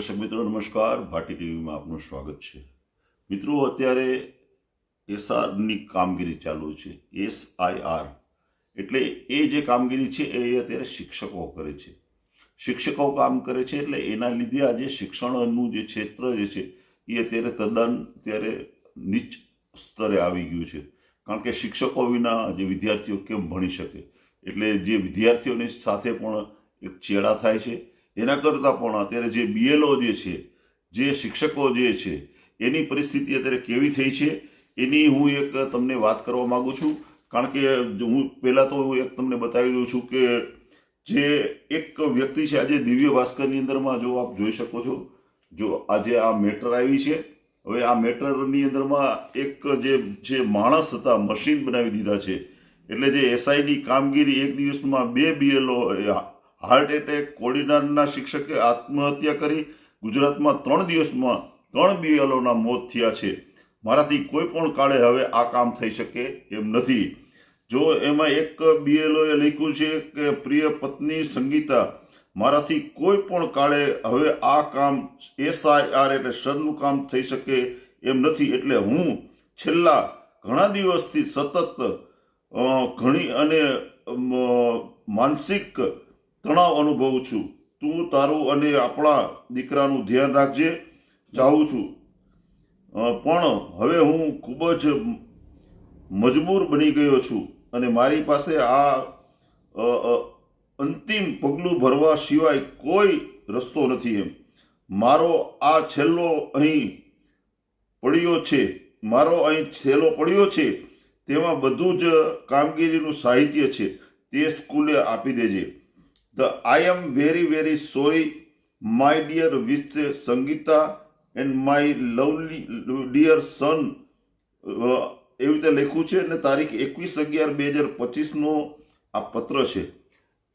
દર્શક મિત્રો નમસ્કાર, ભાટી ટીવીમાં આપનું સ્વાગત છે। મિત્રો, અત્યારે એસઆરની કામગીરી ચાલુ છે। SIR એટલે એ જે કામગીરી છે એ અત્યારે શિક્ષકો કરે છે। શિક્ષકો કામ કરે છે એટલે એના લીધે આજે શિક્ષણનું જે ક્ષેત્ર જે છે એ અત્યારે તદ્દન અત્યારે નીચ સ્તરે આવી ગયું છે। કારણ કે શિક્ષકો વિના જે વિદ્યાર્થીઓ કેમ ભણી શકે, એટલે જે વિદ્યાર્થીઓની સાથે પણ એક ચેડા થાય છે। એના કરતાં પણ અત્યારે જે BLO જે છે, જે શિક્ષકો જે છે, એની પરિસ્થિતિ અત્યારે કેવી થઈ છે એની હું એક તમને વાત કરવા માગું છું। કારણ કે હું પહેલાં તો હું એક તમને બતાવી દઉં છું કે જે એક વ્યક્તિ છે, આજે દિવ્ય ભાસ્કરની અંદરમાં જો આપ જોઈ શકો છો, જો આજે આ મેટર આવી છે। હવે આ મેટરની અંદરમાં એક જે માણસ હતા મશીન બનાવી દીધા છે। એટલે જે SIની કામગીરી એક દિવસમાં 2 BLO હાર્ટ એટેક કોડીનારના શિક્ષકે આત્મહત્યા કરી। ગુજરાતમાં 3 દિવસમાં 3 BLOના મોત થયા છે। મારાથી કોઈ પણ કાળે હવે આ કામ થઈ શકે એમ નથી। જો એમાં એક BLOએ લખ્યું છે કે પ્રિય પત્ની સંગીતા, મારાથી કોઈ પણ કાળે હવે આ કામ SIR એટલે સરનું કામ થઈ શકે એમ નથી। એટલે હું છેલ્લા ઘણા દિવસથી સતત ઘણી અને માનસિક તણાવ અનુભવું છું। તું તારું અને આપણા દીકરાનું ધ્યાન રાખજે, ચાહું છું। પણ હવે હું ખૂબ જ મજબૂર બની ગયો છું અને મારી પાસે આ અંતિમ પગલું ભરવા સિવાય કોઈ રસ્તો નથી। એમ મારો આ છેલ્લો અહીં પડ્યો છે, તેમાં બધું જ કામગીરીનું સાહિત્ય છે, તે સ્કૂલે આપી દેજે। I am very very sorry my dear Miss Sangeeta and my lovely dear son, એવી રીતે લખ્યું છે અને તારીખ 21/11/2025નો આ પત્ર છે।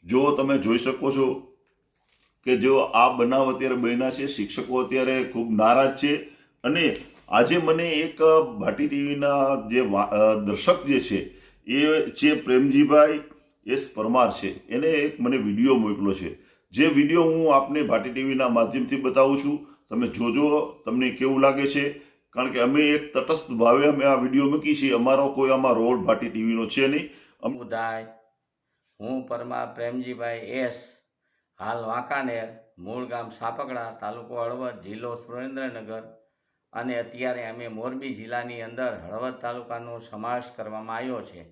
જો તમે જોઈ શકો છો કે જો આ બનાવ અત્યારે બન્યા છે, શિક્ષકો અત્યારે ખૂબ નારાજ છે। અને આજે મને એક ભાટી ટીવીના જે દર્શક જે છે એ છે પ્રેમજીભાઈ S પરમાર છે, એને એક મને વિડીયો મોકલ્યો છે। જે વિડીયો હું આપને ભાટી ટીવીના માધ્યમથી બતાવું છું, તમે જોજો, તમને કેવું લાગે છે। કારણ કે અમે એક તટસ્થ ભાવે અમે આ વિડીયો મૂકી છે, અમારો કોઈ આમાં રોલ ભાટી ટીવીનો છે નહીં। ઉદાય હું પરમાર પ્રેમજીભાઈ S, હાલ વાંકાનેર, મૂળ ગામ સાપકડા, તાલુકો હળવદ, જિલ્લો સુરેન્દ્રનગર, અને અત્યારે અમે મોરબી જિલ્લાની અંદર હળવદ તાલુકાનો સમાવેશ કરવામાં આવ્યો છે।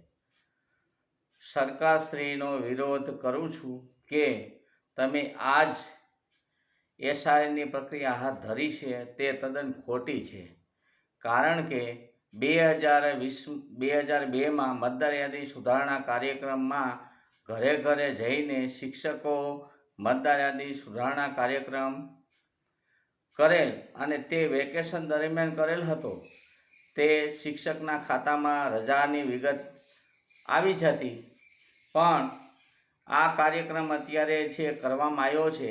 સરકારશ્રીનો વિરોધ કરું છું કે તમે આજ SIરની પ્રક્રિયા હાથ ધરી છે તે તદ્દન ખોટી છે। કારણ કે 2002માં મતદાર યાદી સુધારણા કાર્યક્રમમાં ઘરે ઘરે જઈને શિક્ષકો મતદાર યાદી સુધારણા કાર્યક્રમ કરેલ અને તે વેકેશન દરમિયાન કરેલ હતો। તે શિક્ષકના ખાતામાં રજાની વિગત આવી જ હતી, પણ આ કાર્યક્રમ અત્યારે જે કરવામાં આવ્યો છે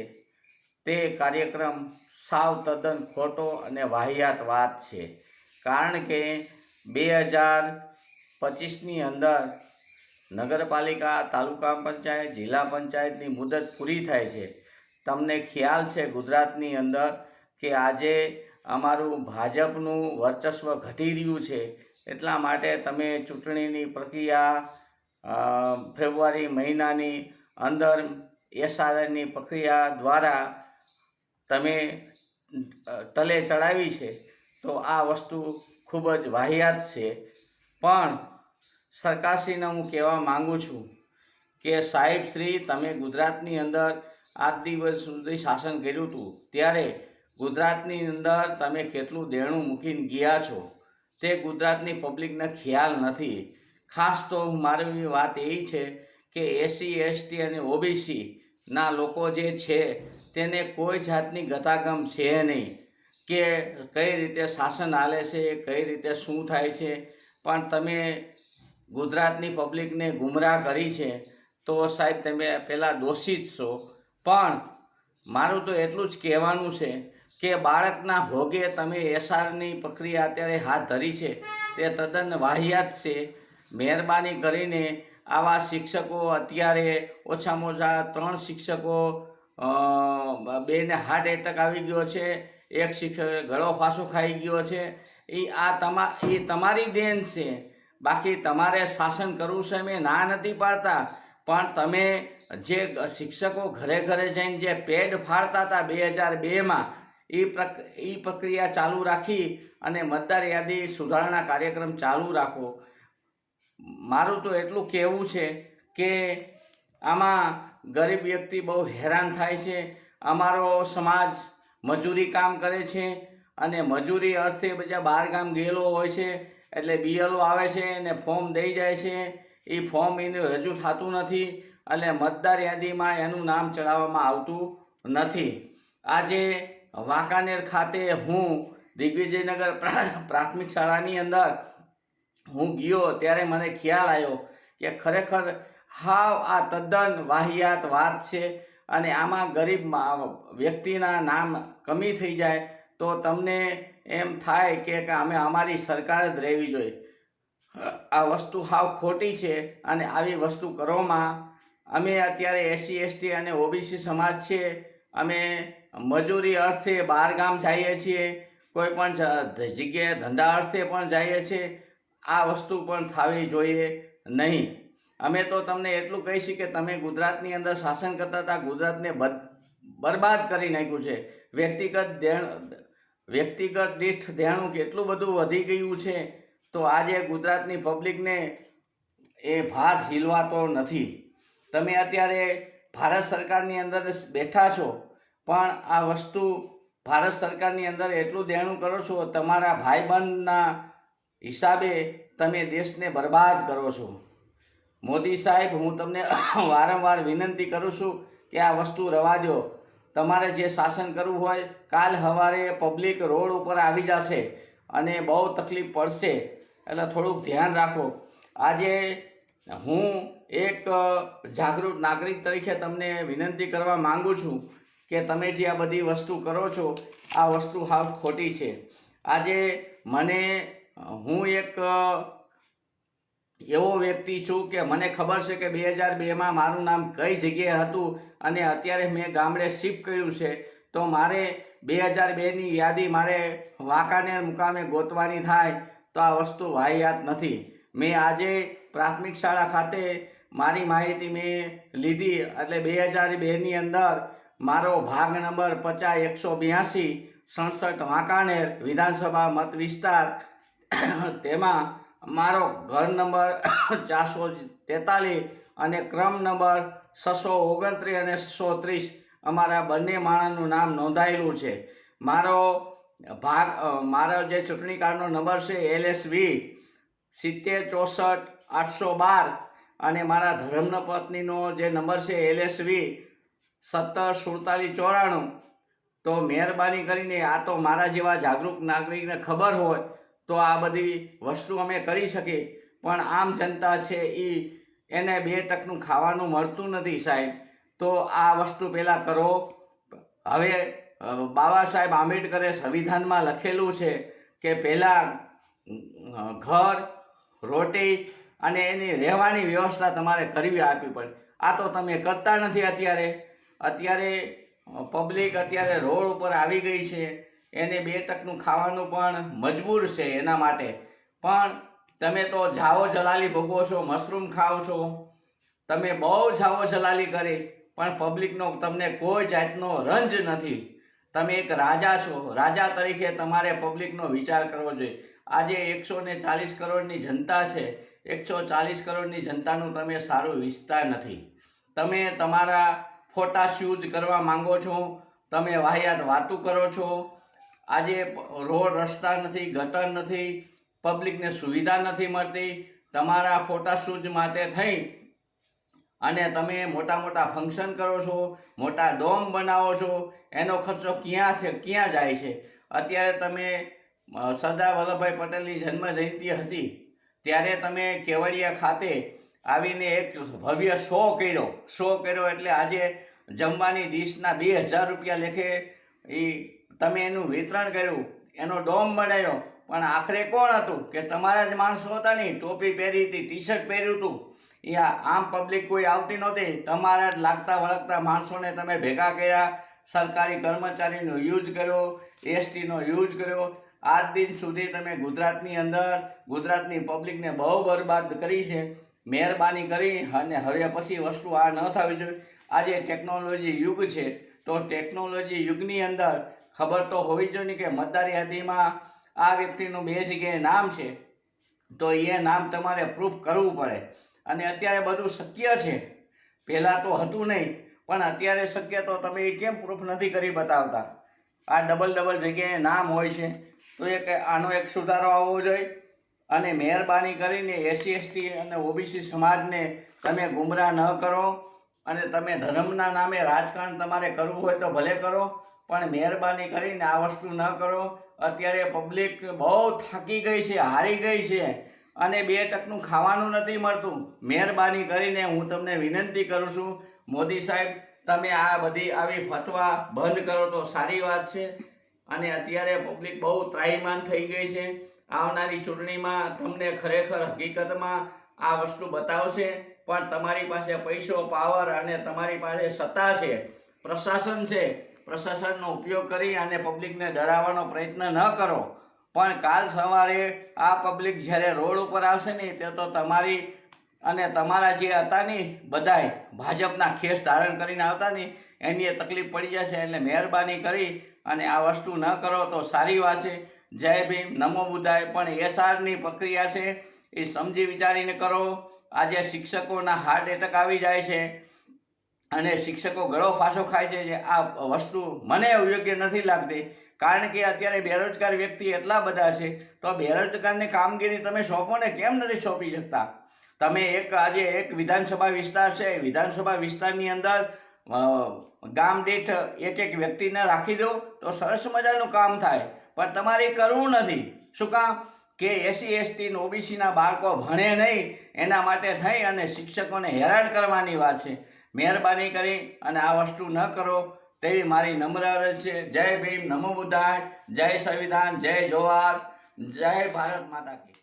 તે કાર્યક્રમ સાવ તદ્દન ખોટો અને વાહિયાત વાત છે। કારણ કે 2025ની અંદર નગરપાલિકા, તાલુકા પંચાયત, જિલ્લા પંચાયતની મુદત પૂરી થાય છે। તમને ખ્યાલ છે ગુજરાતની અંદર કે આજે અમારું ભાજપનું વર્ચસ્વ ઘટી રહ્યું છે, એટલા માટે તમે ચૂંટણીની પ્રક્રિયા ફેબ્રુઆરી મહિનાની અંદર SIરની પ્રક્રિયા દ્વારા તમે તલે ચડાવી છે, તો આ વસ્તુ ખૂબ જ વાહિયાત છે। પણ સરકારશ્રીને હું કહેવા માગું છું કે સાહેબ શ્રી, તમે ગુજરાતની અંદર આજ દિવસ સુધી શાસન કર્યું હતું ત્યારે ગુજરાતની અંદર તમે કેટલું દેણું મૂકીને ગયા છો તે ગુજરાતની પબ્લિકને ખ્યાલ નથી। ખાસ તો મારી વાત એ છે કે SC ST અને OBC ના લોકો જે છે તેને કોઈ જાતની ગતાગમ છે નહીં કે કઈ રીતે શાસન હાલે છે, કઈ રીતે શું થાય છે। પણ તમે ગુજરાતની પબ્લિકને ગુમરાહ કરી છે, તો સાહેબ તમે પહેલાં દોષિત છો। પણ મારું તો એટલું જ કહેવાનું છે કે બાળકના ભોગે તમે SIરની પ્રક્રિયા અત્યારે હાથ ધરી છે તે તદ્દન વાહિયાત છે। મહેરબાની કરીને આવા શિક્ષકો અત્યારે ઓછામાં ઓછા 3 શિક્ષકો બેને હાર્ટ એટેક આવી ગયો છે, એક શિક્ષકે ગળો ફાંસો ખાઈ ગયો છે. એ તમારી દેન છે. બાકી તમારે શાસન કરવું છે, મેં ના નથી પાડતા, પણ તમે જે શિક્ષકો ઘરે ઘરે જઈને જે પેડ ફાડતા હતા 2002માં, એ પ્રક્રિયા ચાલુ રાખી અને મતદાર યાદી સુધારણા કાર્યક્રમ ચાલુ રાખો. મારું તો એટલું કહેવું છે કે આમાં ગરીબ વ્યક્તિ બહુ હેરાન થાય છે. અમારો સમાજ મજૂરી કામ કરે છે અને મજૂરી અર્થે બધા બહાર ગામ ગયેલો હોય છે, એટલે BLO આવે છે અને ફોર્મ દઈ જાય છે. એ ફોર્મ એને રજૂ થતું નથી, એટલે મતદાર યાદીમાં એનું નામ ચડાવવામાં આવતું નથી. આજે વાંકાનેર ખાતે હું દિગ્વિજયનગર પ્રાથમિક શાળાની અંદર હું ગયો ત્યારે મને ખ્યાલ આવ્યો કે ખરેખર હાવ આ તદ્દન વાહિયાત વાત છે. અને આમાં ગરીબ વ્યક્તિના નામ કમી થઈ જાય તો તમને એમ થાય કે અમે અમારી સરકાર જ રહેવી જોઈએ. આ વસ્તુ હાવ ખોટી છે અને આવી વસ્તુ કરવામાં અમે અત્યારે SC ST અને OBC સમાજ છે, અમે મજૂરી અર્થે બહાર ગામ જઈએ છીએ, કોઈ પણ જગ્યાએ ધંધા અર્થે પણ જઈએ છીએ. આ વસ્તુ પણ થવી જોઈએ નહીં. અમે તો તમને એટલું કહીશું કે તમે ગુજરાતની અંદર શાસન કરતા હતા, ગુજરાતને બરબાદ કરી નાખ્યું છે. વ્યક્તિગત દીઠ દેણું કેટલું બધું વધી ગયું છે, તો આજે ગુજરાતની પબ્લિકને એ ભાર ઝીલવાતો નથી. તમે અત્યારે ભારત સરકારની અંદર બેઠા છો, પણ આ વસ્તુ ભારત સરકારની અંદર એટલું દેણું કરો છો, તમારા ભાઈબંધના હિસાબે તમે દેશને બરબાદ કરો છો. મોદી સાહેબ, હું તમને વારંવાર વિનંતી કરું છું કે આ વસ્તુ રવા દો. તમારે જે શાસન કરવું હોય, કાલ સવારે પબ્લિક રોડ ઉપર આવી જશે અને બહુ તકલીફ પડશે, એટલે થોડુંક ધ્યાન રાખો. આજે હું એક જાગૃત નાગરિક તરીકે તમને વિનંતી કરવા માંગુ છું કે તમે જે આ બધી વસ્તુ કરો છો, આ વસ્તુ હાવ ખોટી છે. આજે હું એક એવો વ્યક્તિ છું કે મને ખબર છે કે 2002માં મારું નામ કઈ જગ્યાએ હતું અને અત્યારે મેં ગામડે શિફ્ટ કર્યું છે, તો મારે 2002ની યાદી મારે વાંકાનેર મુકામે ગોતવાની થાય તો આ વસ્તુ વાહિયાત નથી. મેં આજે પ્રાથમિક શાળા ખાતે મારી માહિતી મેં લીધી, એટલે 2002ની અંદર મારો ભાગ નંબર 50-182 67 વાંકાનેર વિધાનસભા મત વિસ્તાર, તેમાં મારો ઘર નંબર 443 અને ક્રમ નંબર 629 અને 630 અમારા બંને માણસનું નામ નોંધાયેલું છે. મારો જે ચૂંટણી કાર્ડનો નંબર છે LSV 7064-812 અને મારા ધર્મપત્નીનો જે નંબર છે LSV 174794. તો મહેરબાની કરીને, આ તો મારા જેવા જાગૃત નાગરિકને ખબર હોય તો આ બધી વસ્તુ અમે કરી શકીએ, પણ આમ જનતા છે એને 2% ખાવાનું મળતું નથી સાહેબ. તો આ વસ્તુ પહેલાં કરો. હવે બાબા સાહેબ આંબેડકરે સંવિધાનમાં લખેલું છે કે પહેલાં ઘર, રોટી અને એની રહેવાની વ્યવસ્થા તમારે કરવી આપવી પડે. આ તો તમે કરતા નથી. અત્યારે પબ્લિક રોડ ઉપર આવી ગઈ છે, એને 2% ખાવાનું પણ મજબૂર છે. એના માટે પણ તમે તો જાવો જલાલી ભોગવો છો, મશરૂમ ખાઓ છો, તમે બહુ જાવો જલાલી કરી, પણ પબ્લિકનો તમને કોઈ જાતનો રંજ નથી. તમે એક રાજા છો, રાજા તરીકે તમારે પબ્લિકનો વિચાર કરવો જોઈએ. આજે 140 કરોડની જનતા છે, 140 કરોડની જનતાનું તમે સારું વિસ્તાર નથી. તમે તમારા ફોટા શૂઝ કરવા માંગો છો, તમે વાહિયાત વાતું કરો છો. આજે રોડ રસ્તા નથી, ગટર નથી, પબ્લિકને સુવિધા નથી મળતી. તમારા ફોટા શૂઝ માટે થઈ અને તમે મોટા મોટા ફંક્શન કરો છો, મોટા ડોમ બનાવો છો. એનો ખર્ચો ક્યાં જાય છે? અત્યારે તમે સરદાર વલ્લભભાઈ પટેલની જન્મ જયંતિ હતી ત્યારે તમે કેવડિયા ખાતે આવીને એક ભવ્ય શો કર્યો. એટલે આજે જમવાની ડીશના 2000 રૂપિયા લેખે તમે એનું વિતરણ કર્યું, એનો ડોમ બનાવ્યો. પણ આખરે કોણ હતું કે તમારા જ માણસો હતા ને, ટોપી પહેરી હતી, ટી-શર્ટ પહેર્યું હતું, એ આમ પબ્લિક કોઈ આવતી નહોતી. તમારા જ લાગતા વળગતા માણસોને તમે ભેગા કર્યા, સરકારી કર્મચારીનો યુઝ કર્યો, એસટીનો યુઝ કર્યો. આજ દિન સુધી તમે ગુજરાતની અંદર ગુજરાતની પબ્લિકને બહુ બરબાદ કરી છે. મહેરબાની કરી અને હવે પછી વસ્તુ આ ન થવી જોઈએ. આજે ટેકનોલોજી યુગ છે, તો ટેકનોલોજી યુગની અંદર ખબર તો હોવી જોઈએ કે મતદાર યાદીમાં આ વ્યક્તિનું 2 જગ્યાએ નામ છે, તો એ નામ તમારે પ્રૂફ કરવું પડે. અને અત્યારે બધું શક્ય છે, પહેલાં તો હતું નહીં, પણ અત્યારે શક્ય. તો તમે એ કેમ પ્રૂફ નથી કરી બતાવતા? આ ડબલ જગ્યાએ નામ હોય છે, તો આનો એક સુધારો આવવો જોઈએ. અને મહેરબાની કરીને એસસી એસટી અને ઓબીસી સમાજને તમે ગુમરાહ ન કરો. અને તમે ધર્મના નામે રાજકારણ તમારે કરવું હોય તો ભલે કરો, પણ મહેરબાની કરીને આ વસ્તુ ન કરો. અત્યારે પબ્લિક બહુ થાકી ગઈ છે, હારી ગઈ છે, અને 2 ટકનું ખાવાનું નથી મળતું. મહેરબાની કરીને હું તમને વિનંતી કરું છું, મોદી સાહેબ, તમે આ બધી આવી ફતવા બંધ કરો તો સારી વાત છે. અને અત્યારે પબ્લિક બહુ ત્રાહિમામ થઈ ગઈ છે. આવનારી ચૂંટણીમાં તમને ખરેખર હકીકતમાં આ વસ્તુ બતાવશે, પણ તમારી પાસે પૈસો, પાવર અને તમારી પાસે સત્તા છે, પ્રશાસન છે. પ્રશાસનનો ઉપયોગ કરી અને પબ્લિકને ડરાવવાનો પ્રયત્ન ન કરો. પણ કાલ સવારે આ પબ્લિક જ્યારે રોડ ઉપર આવશે ને, તે તો તમારી અને તમારા જે હતા ને બધાય ભાજપના ખેસ ધારણ કરીને આવતા ને, એની તકલીફ પડી જશે. એટલે મહેરબાની કરી અને આ વસ્તુ ન કરો તો સારી વાત છે. જય ભીમ, નમો બુદ્ધાય. પણ એસઆરની પ્રક્રિયા છે એ સમજી વિચારીને કરો. આજે શિક્ષકોના હાર્ટ એટેક આવી જાય છે અને શિક્ષકો ગળો ફાંસો ખાય છે. આ વસ્તુ મને યોગ્ય નથી લાગતી, કારણ કે અત્યારે બેરોજગાર વ્યક્તિ એટલા બધા છે, તો બેરોજગારની કામગીરી તમે સોંપો ને, કેમ નથી સોંપી શકતા? તમે આજે એક વિધાનસભા વિસ્તાર છે, વિધાનસભા વિસ્તારની અંદર ગામ દીઠ એક વ્યક્તિને રાખી દો તો સરસ મજાનું કામ થાય. પણ તમારે કરવું નથી. શું કામ? કે એસસી એસટી અને ઓબીસીના બાળકો ભણે નહીં, એના માટે થઈ અને શિક્ષકોને હેરાન કરવાની વાત છે. મહેરબાની કરી અને આ વસ્તુ ન કરો તેવી મારી નમ્ર અરજ છે. જય ભીમ, નમો બુદ્ધાય, જય સંવિધાન, જય જોહાર, જય ભારત માતા કી.